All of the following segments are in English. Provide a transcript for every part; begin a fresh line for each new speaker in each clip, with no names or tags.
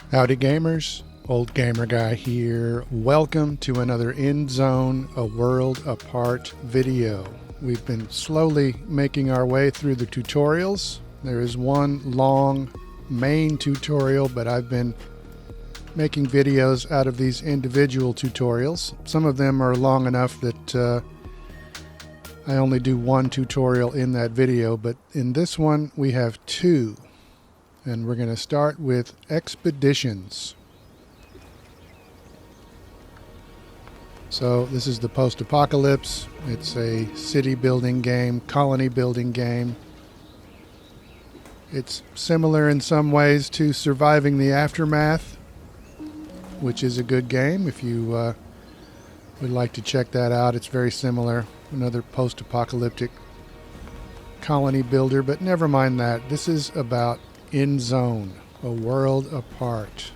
Howdy gamers, Old Gamer Guy here. Welcome to another Endzone, a world apart video. We've been slowly making our way through the tutorials. There is one long main tutorial, but I've been making videos out of these individual tutorials. Some of them are long enough that I only do one tutorial in that video, but in this one we have two. And we're going to start with expeditions. So this is the post-apocalypse. It's a city building game, colony building game. It's similar in some ways to Surviving the Aftermath, which is a good game. If you would like to check that out, it's very similar. Another post-apocalyptic colony builder, but never mind that. This is about Endzone, a world apart.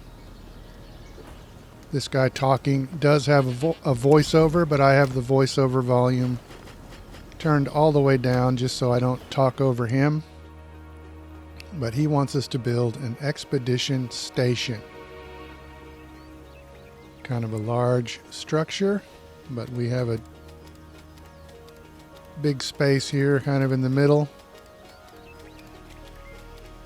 This guy talking does have a voiceover, but I have the voiceover volume turned all the way down just so I don't talk over him. But he wants us to build an expedition station. Kind of a large structure, but we have a big space here kind of in the middle.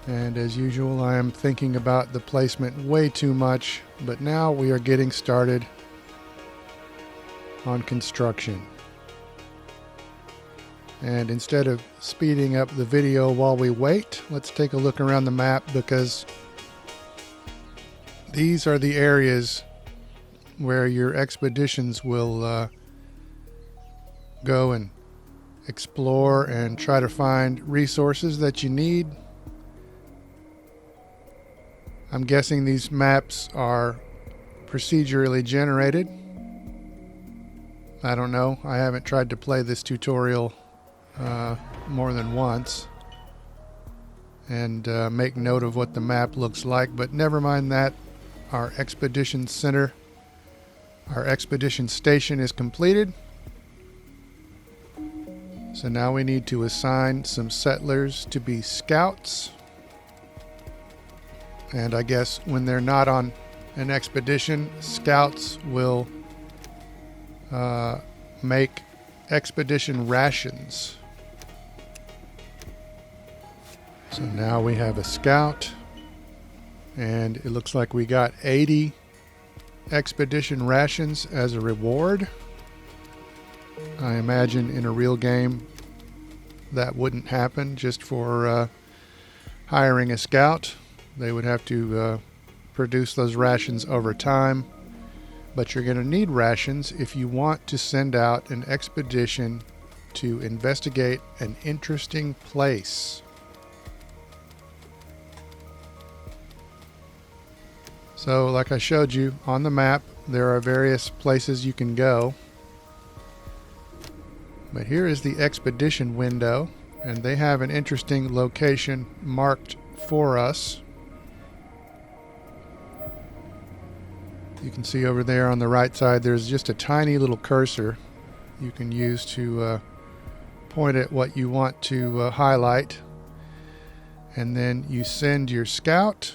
And as usual, I am thinking about the placement way too much, but now we are getting started on construction. And instead of speeding up the video while we wait, let's take a look around the map, because these are the areas where your expeditions will go and explore and try to find resources that you need. I'm guessing these maps are procedurally generated. I don't know. I haven't tried to play this tutorial more than once and make note of what the map looks like, but never mind that. Our expedition center, our expedition station is completed. So now we need to assign some settlers to be scouts. And I guess when they're not on an expedition, scouts will make expedition rations. So now we have a scout, and it looks like we got 80 expedition rations as a reward. I imagine in a real game that wouldn't happen just for hiring a scout. They would have to produce those rations over time. But you're going to need rations if you want to send out an expedition to investigate an interesting place. So, like I showed you on the map, there are various places you can go. But here is the expedition window, and they have an interesting location marked for us. You can see over there on the right side there's just a tiny little cursor you can use to point at what you want to highlight, and then you send your scout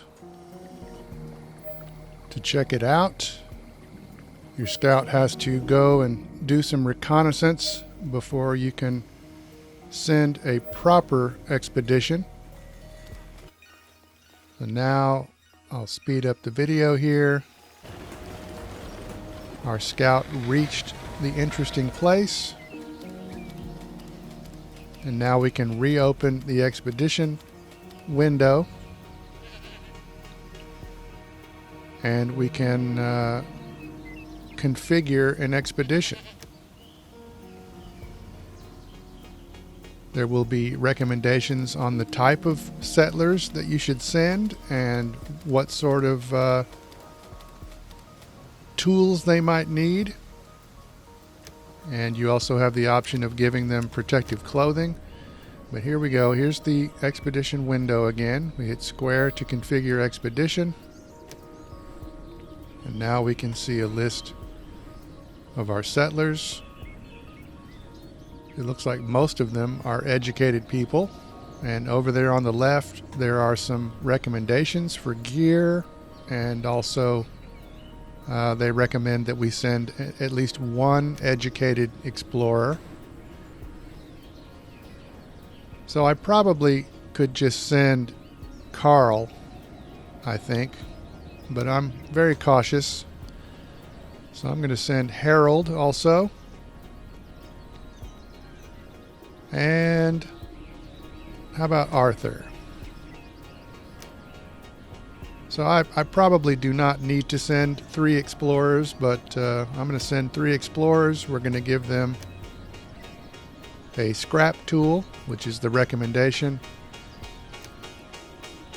to check it out. Your scout has to go and do some reconnaissance before you can send a proper expedition. So now I'll speed up the video here. Our scout reached the interesting place, and now we can reopen the expedition window, and we can configure an expedition. There will be recommendations on the type of settlers that you should send and what sort of tools they might need, and you also have the option of giving them protective clothing. But here we go. Here's the expedition window again. We hit square to configure expedition, and now we can see a list of our settlers. It looks like most of them are educated people, and over there on the left there are some recommendations for gear and also they recommend that we send at least one educated explorer. So I probably could just send Carl, I think, but I'm very cautious. So I'm going to send Harold also. And how about Arthur? So I probably do not need to send 3 explorers, but I'm going to send 3 explorers. We're going to give them a scrap tool, which is the recommendation.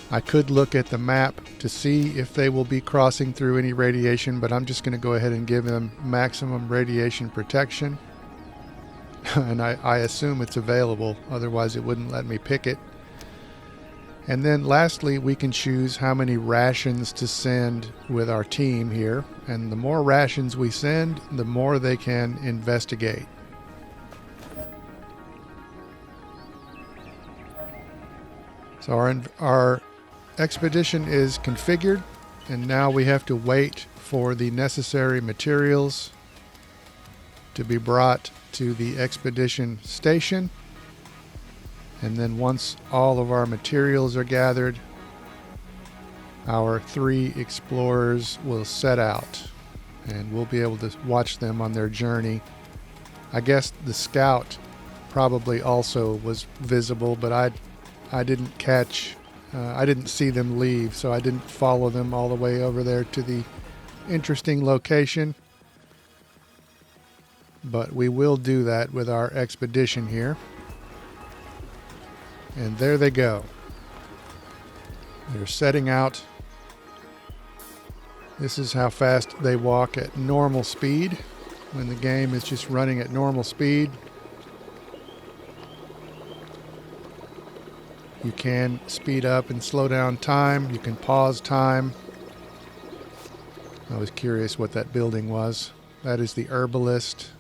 I could look at the map to see if they will be crossing through any radiation, but I'm just going to go ahead and give them maximum radiation protection. And I assume it's available, otherwise it wouldn't let me pick it. And then lastly, we can choose how many rations to send with our team here. And the more rations we send, the more they can investigate. So our expedition is configured, and now we have to wait for the necessary materials to be brought to the expedition station. And then once all of our materials are gathered, our 3 explorers will set out, and we'll be able to watch them on their journey. I guess the scout probably also was visible, but I didn't I didn't see them leave, so I didn't follow them all the way over there to the interesting location. But we will do that with our expedition here. And there they go. They're setting out. This is how fast they walk at normal speed, when the game is just running at normal speed. You can speed up and slow down time. You can pause time. I was curious what that building was. That is the herbalist.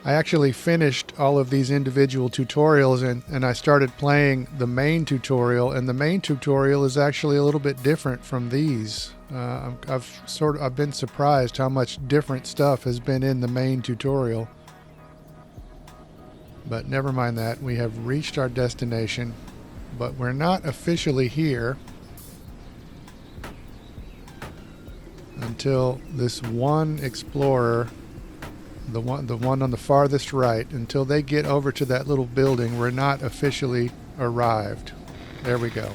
I actually finished all of these individual tutorials, and I started playing the main tutorial, and the main tutorial is actually a little bit different from these. I've been surprised how much different stuff has been in the main tutorial. But never mind that. We have reached our destination, but we're not officially here until this one explorer, the one on the farthest right, until they get over to that little building, we're not officially arrived. There we go.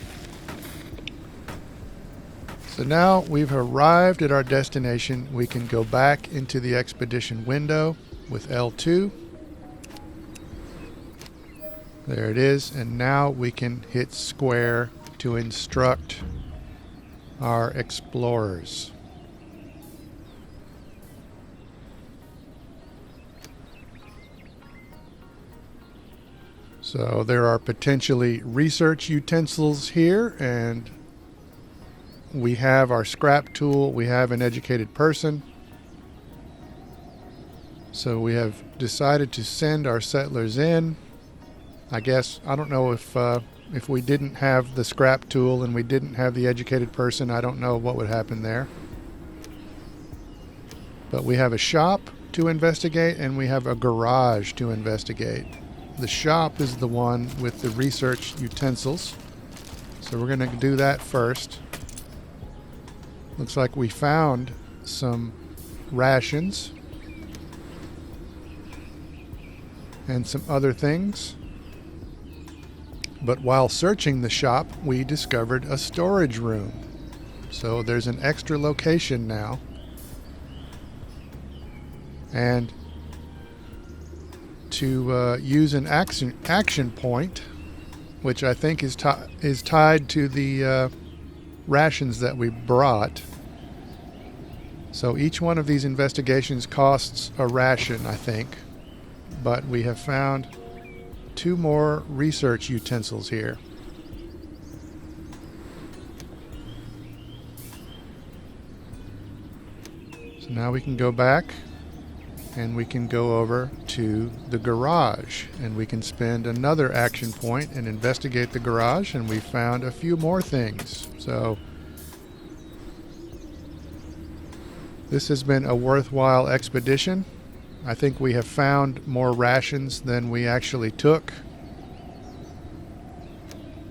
So now we've arrived at our destination. We can go back into the expedition window with L2. There it is, and now we can hit square to instruct our explorers. So there are potentially research utensils here, and we have our scrap tool, we have an educated person. So we have decided to send our settlers in. I guess, I don't know if we didn't have the scrap tool and we didn't have the educated person, I don't know what would happen there. But we have a shop to investigate, and we have a garage to investigate. The shop is the one with the research utensils. So we're going to do that first. Looks like we found some rations and some other things. But while searching the shop, we discovered a storage room. So there's an extra location now. And to use an action point, which I think is tied to the rations that we brought. So each one of these investigations costs a ration, I think. But we have found 2 more research utensils here. So now we can go back, and we can go over to the garage, and we can spend another action point and investigate the garage, and we found a few more things. So This has been a worthwhile expedition. I think we have found more rations than we actually took.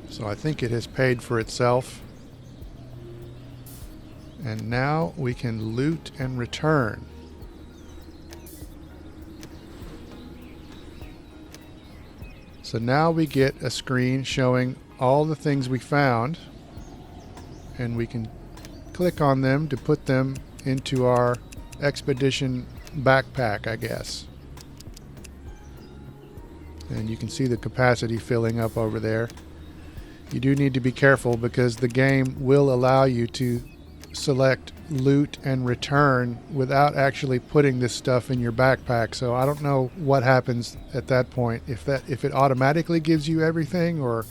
So I think it has paid for itself. And now we can loot and return. So now we get a screen showing all the things we found, and we can click on them to put them into our expedition backpack, I guess. And you can see the capacity filling up over there. You do need to be careful because the game will allow you to select loot and return without actually putting this stuff in your backpack. So I don't know what happens at that point, if it automatically gives you everything or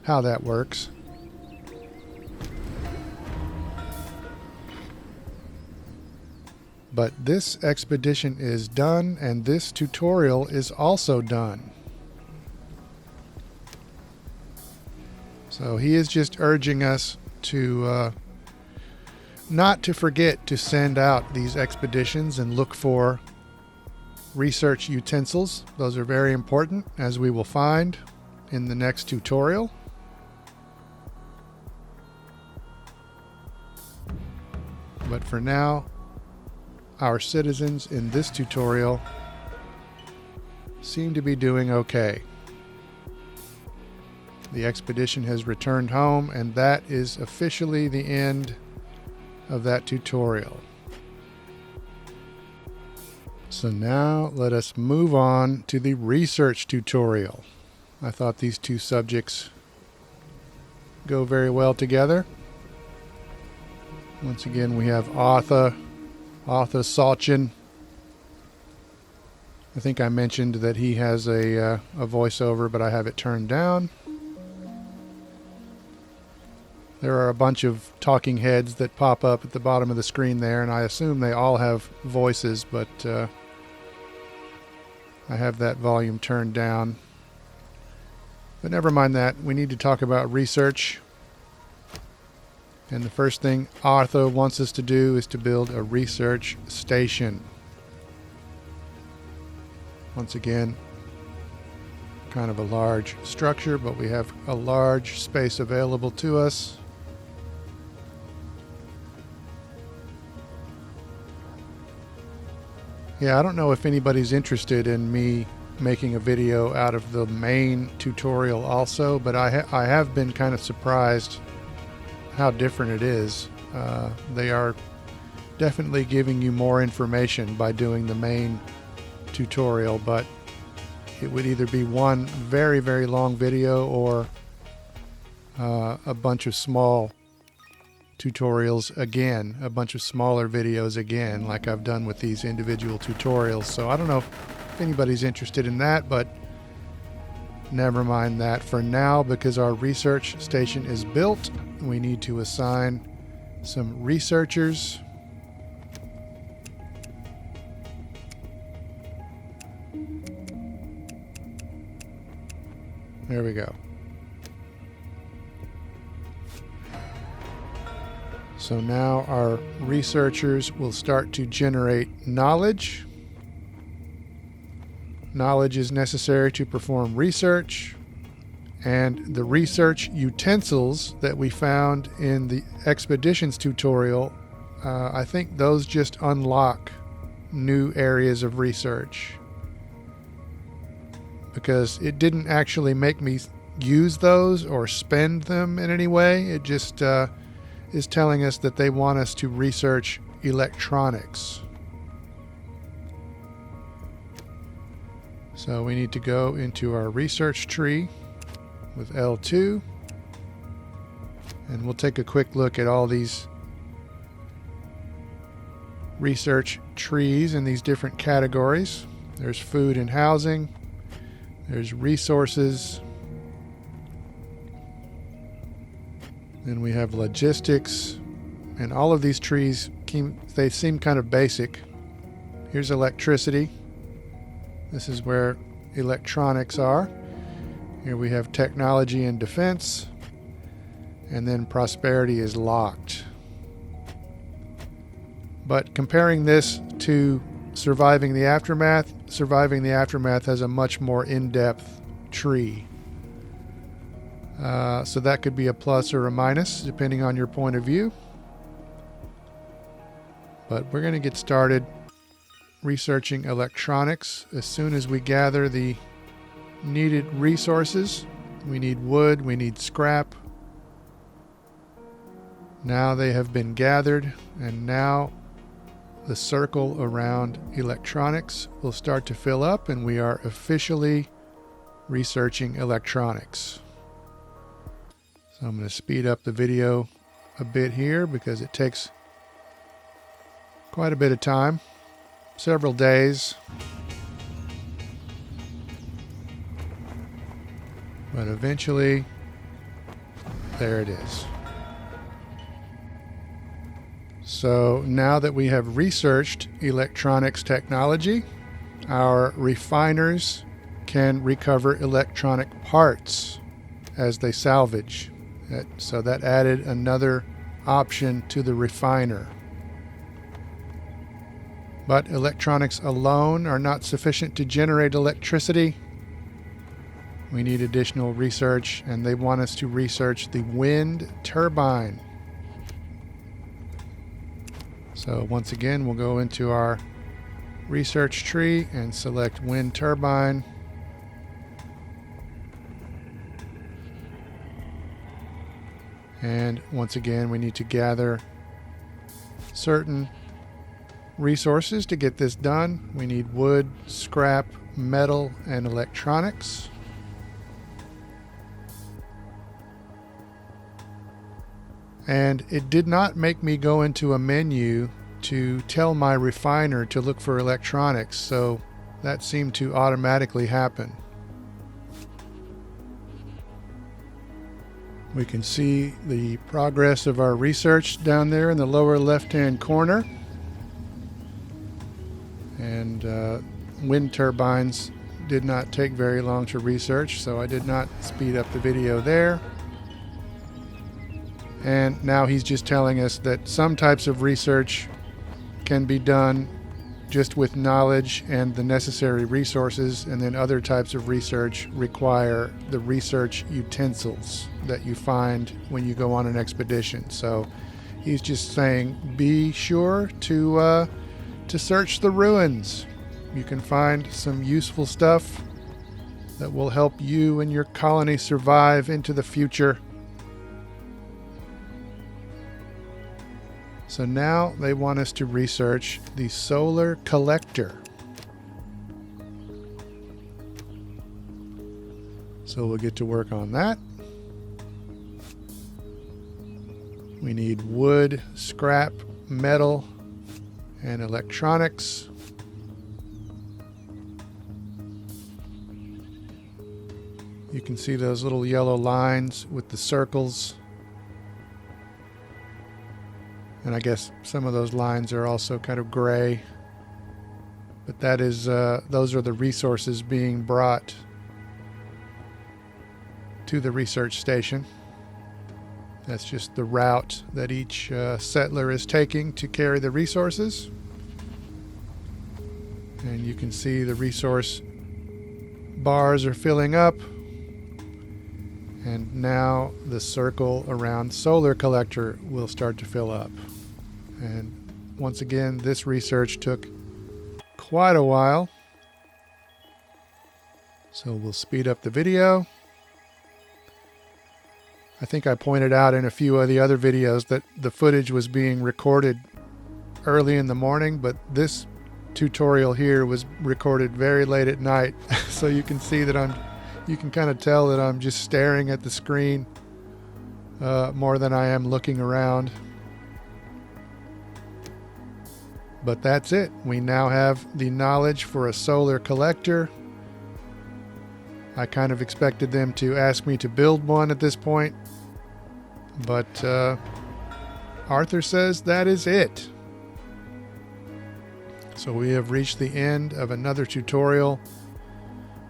how that works. But this expedition is done, and this tutorial is also done. So he is just urging us to not to forget to send out these expeditions and look for research utensils. Those are very important, as we will find in the next tutorial. But for now, our citizens in this tutorial seem to be doing okay. The expedition has returned home, and that is officially the end of that tutorial. So now let us move on to the research tutorial. I thought these two subjects go very well together. Once again, we have Arthur Salchin. I think I mentioned that he has a voiceover, but I have it turned down. There are a bunch of talking heads that pop up at the bottom of the screen there, and I assume they all have voices, but I have that volume turned down. But never mind that. We need to talk about research. And the first thing Arthur wants us to do is to build a research station. Once again, kind of a large structure, but we have a large space available to us. Yeah, I don't know if anybody's interested in me making a video out of the main tutorial also, but I have been kind of surprised how different it is. They are definitely giving you more information by doing the main tutorial, but it would either be one very, very long video or a bunch of small tutorials again, a bunch of smaller videos again, like I've done with these individual tutorials. So I don't know if anybody's interested in that, but never mind that for now, because our research station is built. We need to assign some researchers. There we go. So now our researchers will start to generate knowledge. Knowledge is necessary to perform research, and the research utensils that we found in the expeditions tutorial, I think those just unlock new areas of research, because it didn't actually make me use those or spend them in any way. It just is telling us that they want us to research electronics. So we need to go into our research tree with L2, and we'll take a quick look at all these research trees in these different categories. There's food and housing, there's resources, then we have logistics, and all of these trees they seem kind of basic. Here's electricity. This is where electronics are. Here we have technology and defense, and then prosperity is locked. But comparing this to surviving the aftermath has a much more in-depth tree. So that could be a plus or a minus depending on your point of view. But we're going to get started researching electronics as soon as we gather the needed resources. We need wood, we need scrap. Now they have been gathered, and now the circle around electronics will start to fill up, and we are officially researching electronics. So I'm going to speed up the video a bit here because it takes quite a bit of time, several days. But eventually, there it is. So now that we have researched electronics technology, our refiners can recover electronic parts as they salvage. So that added another option to the refiner. But electronics alone are not sufficient to generate electricity. We need additional research, and they want us to research the wind turbine. So once again, we'll go into our research tree and select wind turbine. And once again, we need to gather certain resources to get this done. We need wood, scrap, metal, and electronics. And it did not make me go into a menu to tell my refiner to look for electronics, so that seemed to automatically happen. We can see the progress of our research down there in the lower left-hand corner. And wind turbines did not take very long to research, so I did not speed up the video there. And now he's just telling us that some types of research can be done just with knowledge and the necessary resources, and then other types of research require the research utensils that you find when you go on an expedition. So he's just saying, be sure to search the ruins. You can find some useful stuff that will help you and your colony survive into the future. So now they want us to research the solar collector. So we'll get to work on that. We need wood, scrap, metal, and electronics. You can see those little yellow lines with the circles. And I guess some of those lines are also kind of gray. But that is, those are the resources being brought to the research station. That's just the route that each settler is taking to carry the resources. And you can see the resource bars are filling up. And now the circle around solar collector will start to fill up. And once again, this research took quite a while. So we'll speed up the video. I think I pointed out in a few of the other videos that the footage was being recorded early in the morning, but this tutorial here was recorded very late at night. So you can see that you can kind of tell that I'm just staring at the screen more than I am looking around. But that's it. We now have the knowledge for a solar collector. I kind of expected them to ask me to build one at this point, but Arthur says that is it. So we have reached the end of another tutorial.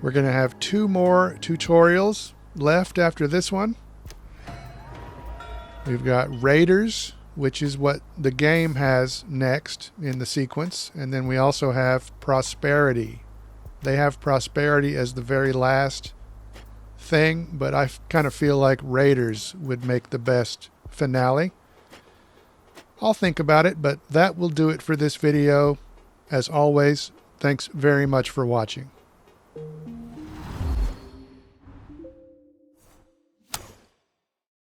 We're going to have 2 more tutorials left after this one. We've got raiders, which is what the game has next in the sequence. And then we also have prosperity. They have prosperity as the very last thing, but I kind of feel like Raiders would make the best finale. I'll think about it, but that will do it for this video. As always, thanks very much for watching.